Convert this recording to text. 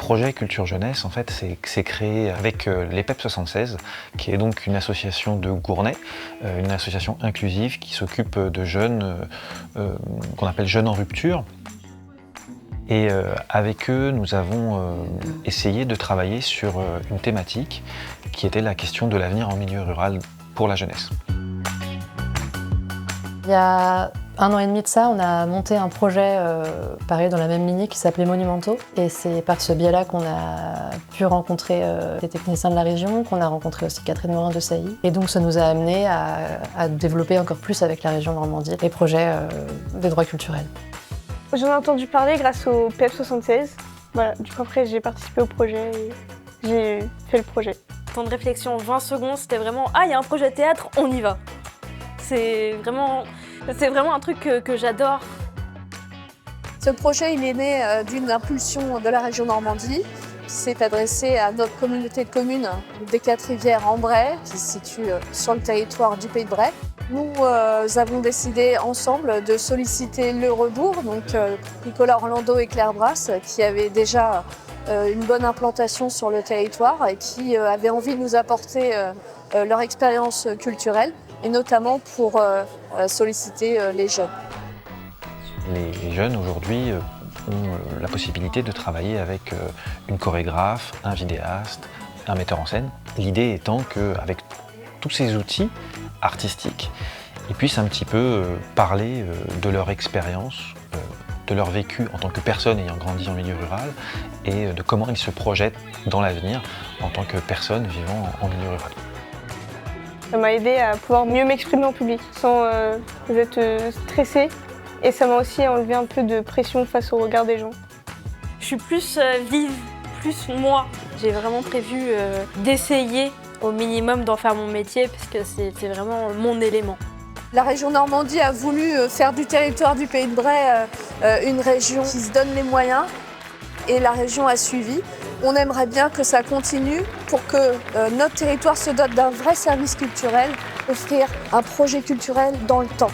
projet Culture Jeunesse, en fait, c'est créé avec l'EPEP 76, qui est donc une association de Gournay, une association inclusive qui s'occupe de jeunes qu'on appelle jeunes en rupture. Et avec eux, nous avons essayé de travailler sur une thématique qui était la question de l'avenir en milieu rural pour la jeunesse. Il y a 1 an et demi de ça, on a monté un projet pareil dans la même lignée qui s'appelait Monumentaux. Et c'est par ce biais-là qu'on a pu rencontrer des techniciens de la région, qu'on a rencontré aussi Catherine Morin de Sailly. Et donc ça nous a amené à développer encore plus avec la région Normandie les projets des droits culturels. J'en ai entendu parler grâce au PEP 76. Voilà, du coup après j'ai participé au projet et j'ai fait le projet. Temps de réflexion 20 secondes, c'était vraiment « Ah, il y a un projet théâtre, on y va !» C'est vraiment un truc que j'adore. Ce projet il est né d'une impulsion de la région Normandie qui s'est adressée à notre communauté de communes des 4 rivières en Bray, qui se situe sur le territoire du Pays de Bray. Nous avons décidé ensemble de solliciter le Rebourg, donc Nicolas Orlando et Claire Brasse, qui avaient déjà une bonne implantation sur le territoire et qui avaient envie de nous apporter leur expérience culturelle, et notamment pour solliciter les jeunes. Les jeunes aujourd'hui ont la possibilité de travailler avec une chorégraphe, un vidéaste, un metteur en scène. L'idée étant qu'avec tous ces outils artistiques, ils puissent un petit peu parler de leur expérience, de leur vécu en tant que personne ayant grandi en milieu rural et de comment ils se projettent dans l'avenir en tant que personne vivant en milieu rural. Ça m'a aidé à pouvoir mieux m'exprimer en public sans être stressée, et ça m'a aussi enlevé un peu de pression face au regard des gens. Je suis plus vive, plus moi. J'ai vraiment prévu d'essayer au minimum d'en faire mon métier parce que c'est vraiment mon élément. La région Normandie a voulu faire du territoire du Pays de Bray une région qui se donne les moyens, et la région a suivi. On aimerait bien que ça continue pour que notre territoire se dote d'un vrai service culturel, offrir un projet culturel dans le temps.